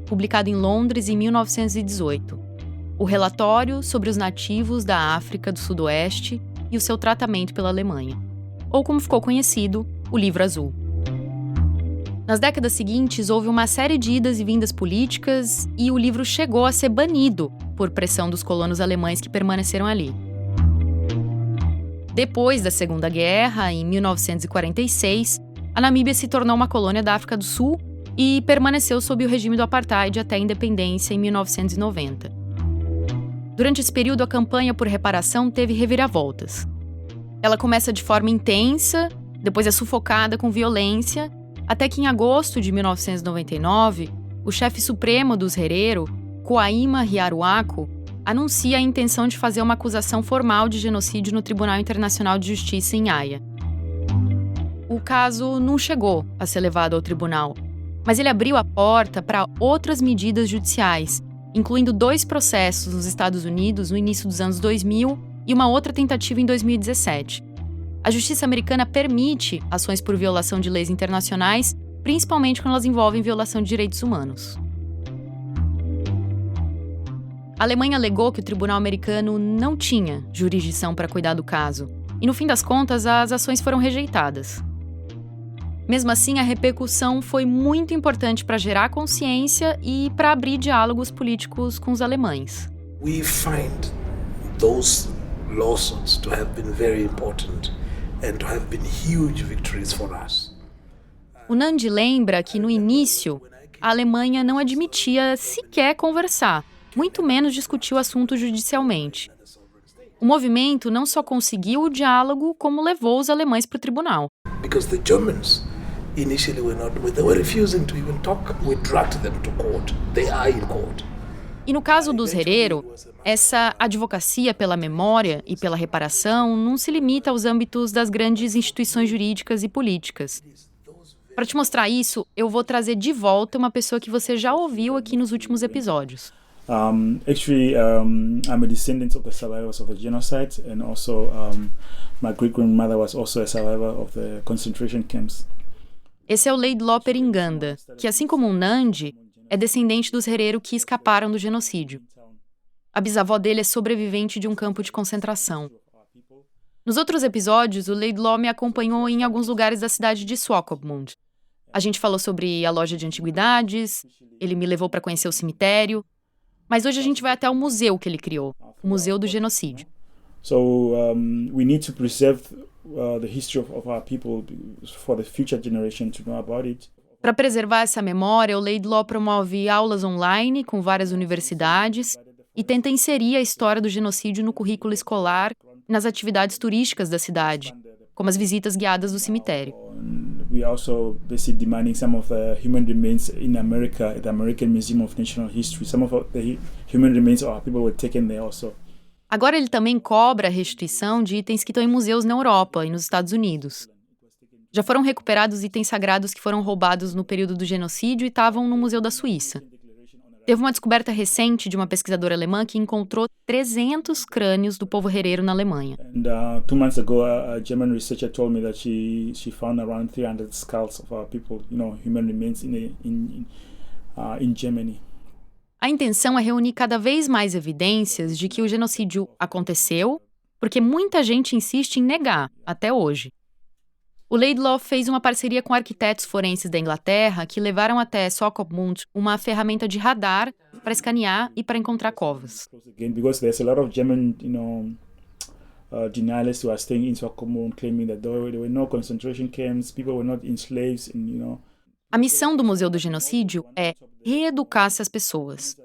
publicado em Londres em 1918, o relatório sobre os nativos da África do Sudoeste e o seu tratamento pela Alemanha, ou como ficou conhecido, o Livro Azul. Nas décadas seguintes, houve uma série de idas e vindas políticas e o livro chegou a ser banido por pressão dos colonos alemães que permaneceram ali. Depois da Segunda Guerra, em 1946, a Namíbia se tornou uma colônia da África do Sul e permaneceu sob o regime do apartheid até a independência em 1990. Durante esse período, a campanha por reparação teve reviravoltas. Ela começa de forma intensa, depois é sufocada com violência, até que em agosto de 1999, o chefe supremo dos herero, Kooima Ryaruaku, anuncia a intenção de fazer uma acusação formal de genocídio no Tribunal Internacional de Justiça em Haia. O caso não chegou a ser levado ao tribunal, mas ele abriu a porta para outras medidas judiciais, incluindo 2 processos nos Estados Unidos no início dos anos 2000 e uma outra tentativa em 2017. A justiça americana permite ações por violação de leis internacionais, principalmente quando elas envolvem violação de direitos humanos. A Alemanha alegou que o tribunal americano não tinha jurisdição para cuidar do caso, e no fim das contas as ações foram rejeitadas. Mesmo assim, a repercussão foi muito importante para gerar consciência e para abrir diálogos políticos com os alemães. We find those lawsuits to have been very important and to have been huge victories for us. O Nandi lembra que no início a Alemanha não admitia sequer conversar, muito menos discutir o assunto judicialmente. O movimento não só conseguiu o diálogo, como levou os alemães para o tribunal. Because the Germans initially they were refusing to even talk. We dragged them to court. They are in court. E no caso dos herero, essa advocacia pela memória e pela reparação não se limita aos âmbitos das grandes instituições jurídicas e políticas. Para te mostrar isso, eu vou trazer de volta uma pessoa que você já ouviu aqui nos últimos episódios. I'm a descendant of the survivors of the genocide, and also my great-grandmother was also a survivor of the concentration camps. Esse é o Laidlaw Peringanda, que, assim como o Nandi, é descendente dos herero que escaparam do genocídio. A bisavó dele é sobrevivente de um campo de concentração. Nos outros episódios, o Laidlaw me acompanhou em alguns lugares da cidade de Swakopmund, A gente falou sobre a loja de antiguidades, ele me levou para conhecer o cemitério, mas hoje a gente vai até o museu que ele criou, o Museu do Genocídio. So we need to preserve the history of our people for the future generation to know about it. Para preservar essa memória, o Laidlaw promove aulas online com várias universidades e tenta inserir a história do genocídio no currículo escolar e nas atividades turísticas da cidade, como as visitas guiadas do cemitério. We also basically demanding some of the human remains in America at the American Museum of National History. Some of the human remains of our people were taken there also. Agora ele também cobra a restituição de itens que estão em museus na Europa e nos Estados Unidos. Já foram recuperados itens sagrados que foram roubados no período do genocídio e estavam no Museu da Suíça. Teve uma descoberta recente de uma pesquisadora alemã que encontrou 300 crânios do povo herero na Alemanha. And 2 months ago, a German researcher told me that she found around 300 skulls of our people, human remains in Germany. A intenção é reunir cada vez mais evidências de que o genocídio aconteceu, porque muita gente insiste em negar, até hoje. O Laidlaw fez uma parceria com arquitetos forenses da Inglaterra que levaram até Swakopmund uma ferramenta de radar para escanear e para encontrar covas. Because there's a lot of German, denialists who are staying in Swakopmund claiming that there were no concentration camps, people were not enslaved, A missão do Museu do Genocídio é reeducar essas pessoas.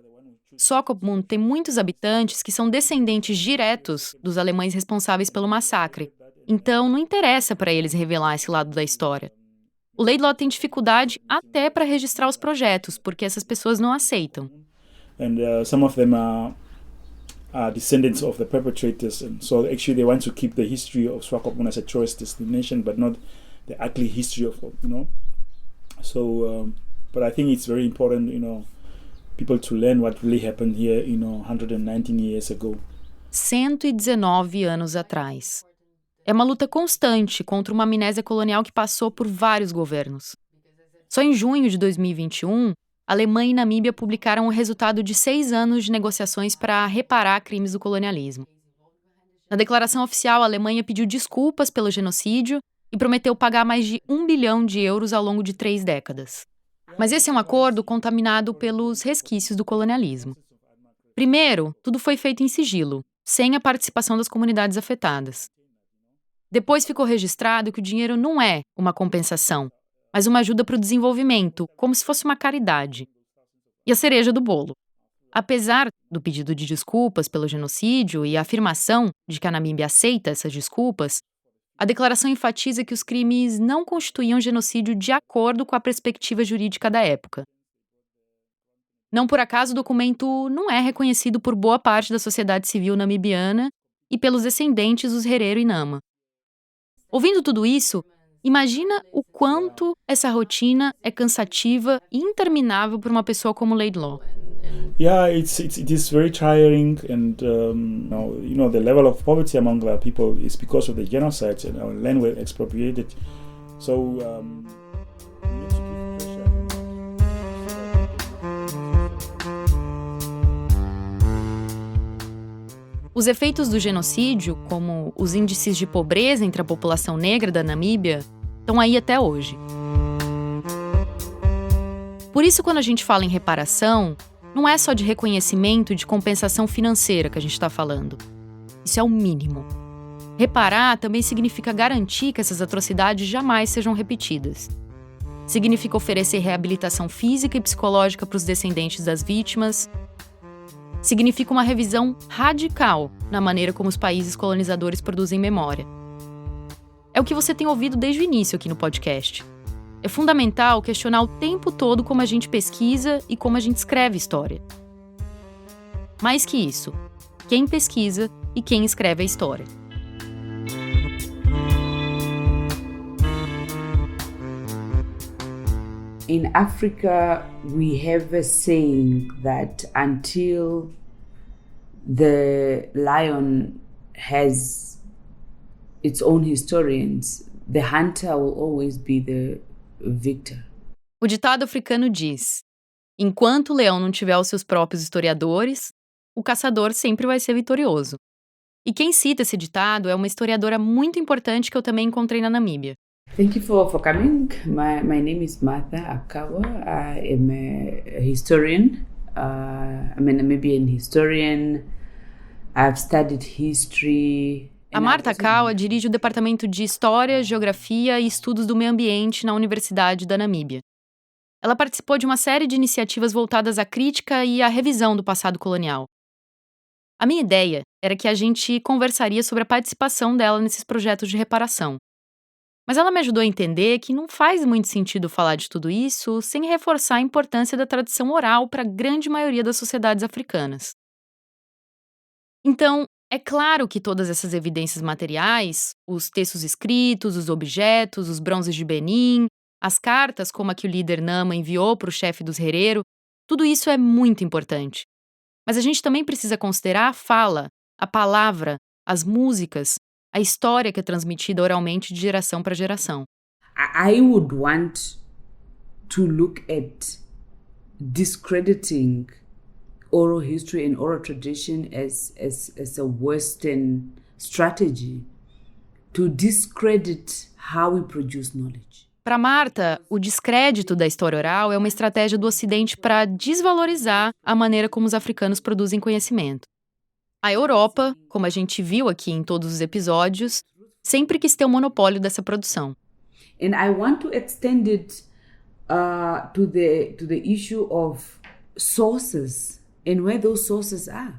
Swakopmund tem muitos habitantes que são descendentes diretos dos alemães responsáveis pelo massacre. Então, não interessa para eles revelar esse lado da história. O Laidlaw tem dificuldade até para registrar os projetos, porque essas pessoas não aceitam. And some of them are descendants of the perpetrators, and so actually they want to keep the history of Swakopmund as a tourist destination, but not the ugly history of, So, but I think it's very important, people to learn what really happened here, 119 years ago. 119 anos atrás. É uma luta constante contra uma amnésia colonial que passou por vários governos. Só em junho de 2021, Alemanha e Namíbia publicaram o resultado de 6 anos de negociações para reparar crimes do colonialismo. Na declaração oficial, a Alemanha pediu desculpas pelo genocídio e prometeu pagar mais de 1 bilhão de euros ao longo de 3 décadas. Mas esse é um acordo contaminado pelos resquícios do colonialismo. Primeiro, tudo foi feito em sigilo, sem a participação das comunidades afetadas. Depois ficou registrado que o dinheiro não é uma compensação, mas uma ajuda para o desenvolvimento, como se fosse uma caridade. E a cereja do bolo. Apesar do pedido de desculpas pelo genocídio e a afirmação de que a Namíbia aceita essas desculpas, a declaração enfatiza que os crimes não constituíam genocídio de acordo com a perspectiva jurídica da época. Não por acaso, o documento não é reconhecido por boa parte da sociedade civil namibiana e pelos descendentes dos Herero e Nama. Ouvindo tudo isso, imagina o quanto essa rotina é cansativa e interminável para uma pessoa como Laidlaw. Yeah, it is very tiring, and the level of poverty among the people is because of the genocide, and our land were expropriated. So we need to give pressure. Os efeitos do genocídio, como os índices de pobreza entre a população negra da Namíbia, estão aí até hoje. Por isso, quando a gente fala em reparação, não é só de reconhecimento e de compensação financeira que a gente está falando. Isso é o mínimo. Reparar também significa garantir que essas atrocidades jamais sejam repetidas. Significa oferecer reabilitação física e psicológica para os descendentes das vítimas. Significa uma revisão radical na maneira como os países colonizadores produzem memória. É o que você tem ouvido desde o início aqui no podcast. É fundamental questionar o tempo todo como a gente pesquisa e como a gente escreve história. Mais que isso, quem pesquisa e quem escreve a história. In Africa, we have a saying that until the lion has its own historians, the hunter will always be the victor. O ditado africano diz: enquanto o leão não tiver os seus próprios historiadores, o caçador sempre vai ser vitorioso. E quem cita esse ditado é uma historiadora muito importante que eu também encontrei na Namíbia. Thank you for coming. My name is Martha Akawa. I am a historian. I'm a Namibian historian. I've studied history. A Martha Akawa dirige o Departamento de História, Geografia e Estudos do Meio Ambiente na Universidade da Namíbia. Ela participou de uma série de iniciativas voltadas à crítica e à revisão do passado colonial. A minha ideia era que a gente conversaria sobre a participação dela nesses projetos de reparação. Mas ela me ajudou a entender que não faz muito sentido falar de tudo isso sem reforçar a importância da tradição oral para a grande maioria das sociedades africanas. Então, é claro que todas essas evidências materiais, os textos escritos, os objetos, os bronzes de Benin, as cartas como a que o líder Nama enviou para o chefe dos Herero, tudo isso é muito importante. Mas a gente também precisa considerar a fala, a palavra, as músicas, a história que é transmitida oralmente de geração para geração. I would want to look at discrediting oral history and oral tradition as a Western strategy to discredit how we produce knowledge. Para Martha, o descrédito da história oral é uma estratégia do Ocidente para desvalorizar a maneira como os africanos produzem conhecimento. A Europa, como a gente viu aqui em todos os episódios, sempre quis ter o monopólio dessa produção. And I want to extend it to the issue of sources and where those sources are.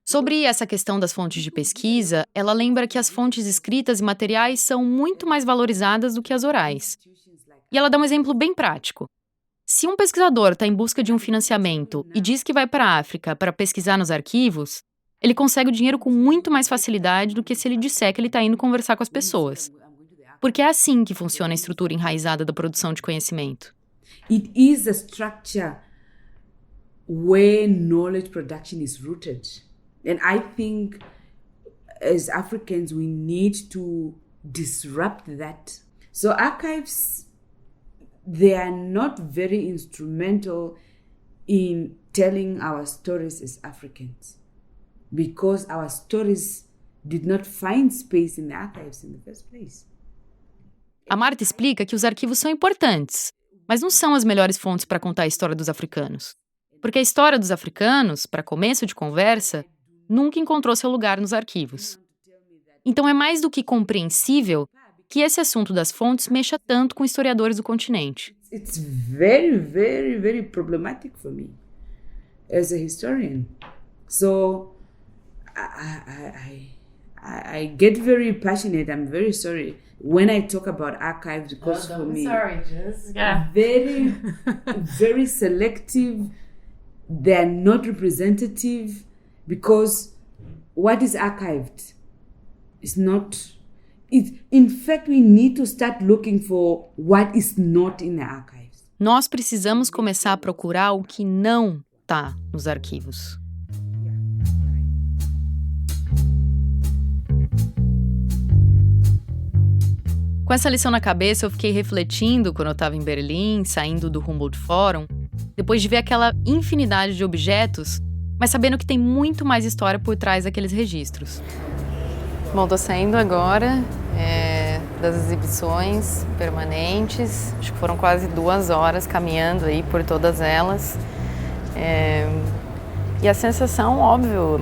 Sobre essa questão das fontes de pesquisa, ela lembra que as fontes escritas e materiais são muito mais valorizadas do que as orais. E ela dá um exemplo bem prático. Se um pesquisador está em busca de um financiamento e diz que vai para a África para pesquisar nos arquivos, ele consegue o dinheiro com muito mais facilidade do que se ele disser que ele está indo conversar com as pessoas. Porque é assim que funciona a estrutura enraizada da produção de conhecimento. It is a structure where knowledge production is rooted. And I think as Africans we need to disrupt that. So archives, they are not very instrumental in telling our stories as Africans, because our stories did not find space in the archives in the first place. A Martha explica que os arquivos são importantes, mas não são as melhores fontes para contar a história dos africanos. Porque a história dos africanos, para começo de conversa, nunca encontrou seu lugar nos arquivos. Então é mais do que compreensível que esse assunto das fontes mexa tanto com historiadores do continente. It's very, very, very problematic for me as a historian. So I get very passionate. I'm very sorry when I talk about archives, because for me, very, very selective. They're not representative, because what is archived is not. In fact, we need to start looking for what is not in the archives. Nós precisamos começar a procurar o que não está nos arquivos. Com essa lição na cabeça, eu fiquei refletindo quando eu estava em Berlim, saindo do Humboldt Forum, depois de ver aquela infinidade de objetos, mas sabendo que tem muito mais história por trás daqueles registros. Bom, tô saindo agora das exibições permanentes. Acho que foram quase 2 horas caminhando aí por todas elas. E a sensação, óbvio,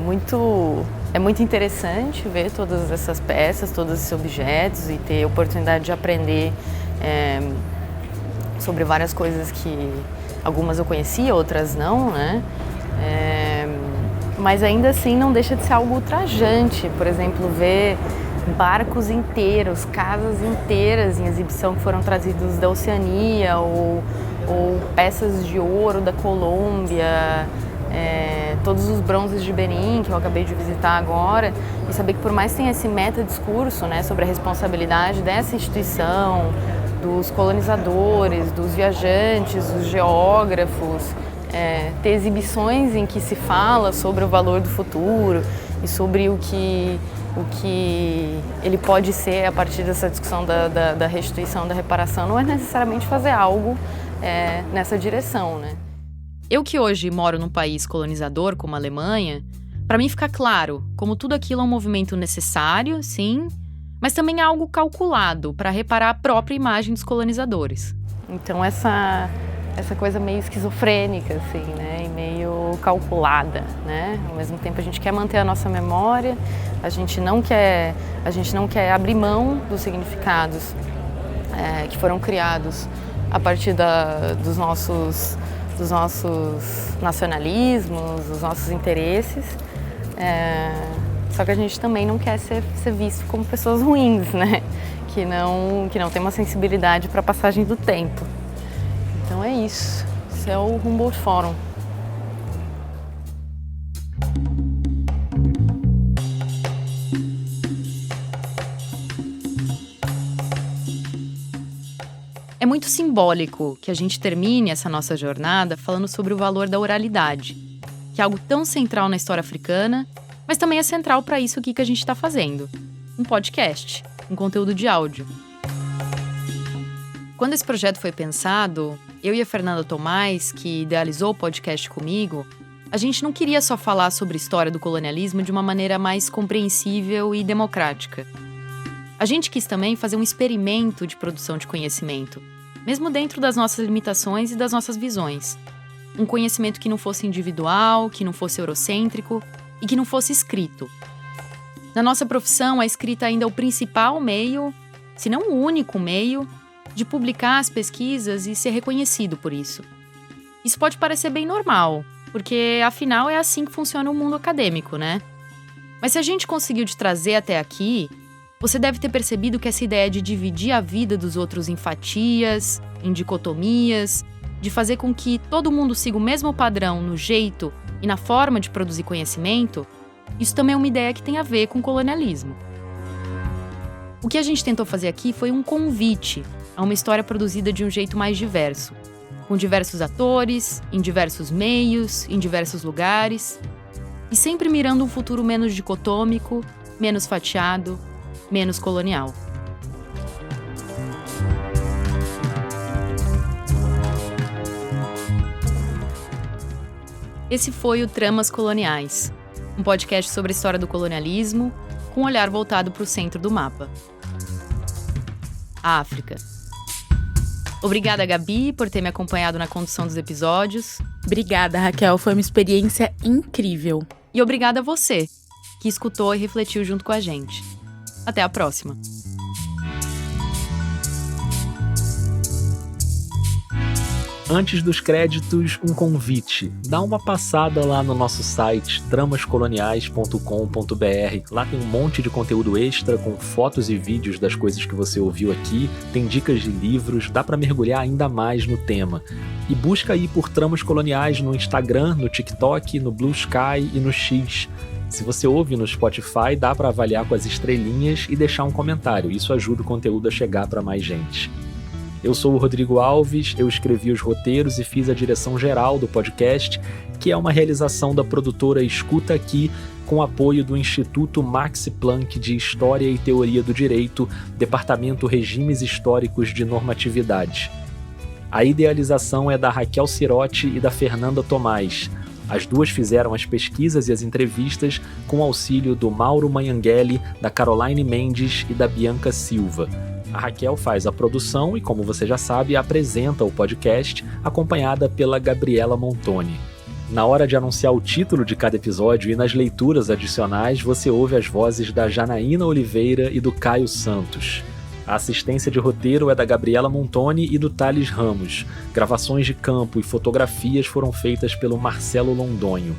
é muito interessante ver todas essas peças, todos esses objetos e ter a oportunidade de aprender sobre várias coisas que algumas eu conhecia, outras não, né? Mas ainda assim não deixa de ser algo ultrajante. Por exemplo, ver barcos inteiros, casas inteiras em exibição que foram trazidos da Oceania ou peças de ouro da Colômbia, todos os bronzes de Benin que eu acabei de visitar agora, e saber que por mais que tenha esse meta-discurso, né, sobre a responsabilidade dessa instituição, dos colonizadores, dos viajantes, dos geógrafos, ter exibições em que se fala sobre o valor do futuro e sobre o que ele pode ser a partir dessa discussão da restituição, da reparação, não é necessariamente fazer algo nessa direção, né? Eu que hoje moro num país colonizador como a Alemanha, para mim fica claro como tudo aquilo é um movimento necessário, sim, mas também é algo calculado para reparar a própria imagem dos colonizadores. Então essa coisa meio esquizofrênica, assim, né, e meio calculada, né? Ao mesmo tempo a gente quer manter a nossa memória, a gente não quer abrir mão dos significados que foram criados a partir dos nossos nacionalismos, dos nossos interesses. Só que a gente também não quer ser visto como pessoas ruins, né? Que não tem uma sensibilidade para a passagem do tempo. Então é isso. Esse é o Humboldt Forum. É muito simbólico que a gente termine essa nossa jornada falando sobre o valor da oralidade, que é algo tão central na história africana, mas também é central para isso aqui que a gente está fazendo. Um podcast, um conteúdo de áudio. Quando esse projeto foi pensado, eu e a Fernanda Tomás, que idealizou o podcast comigo, a gente não queria só falar sobre a história do colonialismo de uma maneira mais compreensível e democrática. A gente quis também fazer um experimento de produção de conhecimento, mesmo dentro das nossas limitações e das nossas visões. Um conhecimento que não fosse individual, que não fosse eurocêntrico e que não fosse escrito. Na nossa profissão, a escrita ainda é o principal meio, se não o único meio, de publicar as pesquisas e ser reconhecido por isso. Isso pode parecer bem normal, porque afinal é assim que funciona o mundo acadêmico, né? Mas se a gente conseguiu te trazer até aqui, você deve ter percebido que essa ideia de dividir a vida dos outros em fatias, em dicotomias, de fazer com que todo mundo siga o mesmo padrão no jeito e na forma de produzir conhecimento, isso também é uma ideia que tem a ver com o colonialismo. O que a gente tentou fazer aqui foi um convite a uma história produzida de um jeito mais diverso, com diversos atores, em diversos meios, em diversos lugares, e sempre mirando um futuro menos dicotômico, menos fatiado, menos colonial. Esse foi o Tramas Coloniais, um podcast sobre a história do colonialismo, com um olhar voltado para o centro do mapa. A África. Obrigada, Gabi, por ter me acompanhado na condução dos episódios. Obrigada, Raquel. Foi uma experiência incrível. E obrigada a você, que escutou e refletiu junto com a gente. Até a próxima. Antes dos créditos, um convite. Dá uma passada lá no nosso site, tramascoloniais.com.br. Lá tem um monte de conteúdo extra com fotos e vídeos das coisas que você ouviu aqui. Tem dicas de livros, dá para mergulhar ainda mais no tema. E busca aí por Tramas Coloniais no Instagram, no TikTok, no Blue Sky e no X. Se você ouve no Spotify, dá para avaliar com as estrelinhas e deixar um comentário. Isso ajuda o conteúdo a chegar para mais gente. Eu sou o Rodrigo Alves, eu escrevi os roteiros e fiz a direção geral do podcast, que é uma realização da produtora Escuta Aqui, com apoio do Instituto Max Planck de História e Teoria do Direito, Departamento Regimes Históricos de Normatividade. A idealização é da Raquel Sirotti e da Fernanda Tomás. As duas fizeram as pesquisas e as entrevistas com auxílio do Mauro Manhanghelli, da Caroline Mendes e da Bianca Silva. A Raquel faz a produção e, como você já sabe, apresenta o podcast, acompanhada pela Gabriela Montoni. Na hora de anunciar o título de cada episódio e nas leituras adicionais, você ouve as vozes da Janaína Oliveira e do Caio Santos. A assistência de roteiro é da Gabriela Montoni e do Thales Ramos. Gravações de campo e fotografias foram feitas pelo Marcelo Londonho.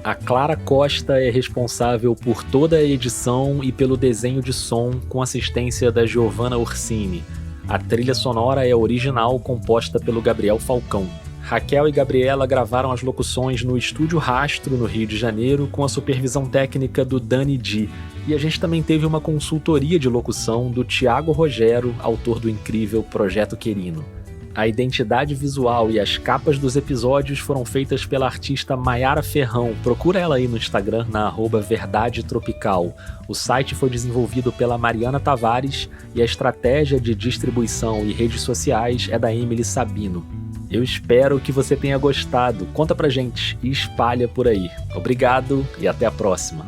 A Clara Costa é responsável por toda a edição e pelo desenho de som, com assistência da Giovanna Orsini. A trilha sonora é original, composta pelo Gabriel Falcão. Raquel e Gabriela gravaram as locuções no Estúdio Rastro, no Rio de Janeiro, com a supervisão técnica do Dani Di. E a gente também teve uma consultoria de locução do Tiago Rogero, autor do incrível Projeto Querino. A identidade visual e as capas dos episódios foram feitas pela artista Maiara Ferrão. Procura ela aí no Instagram, na @verdadetropical. O site foi desenvolvido pela Mariana Tavares e a estratégia de distribuição e redes sociais é da Emily Sabino. Eu espero que você tenha gostado. Conta pra gente e espalha por aí. Obrigado e até a próxima.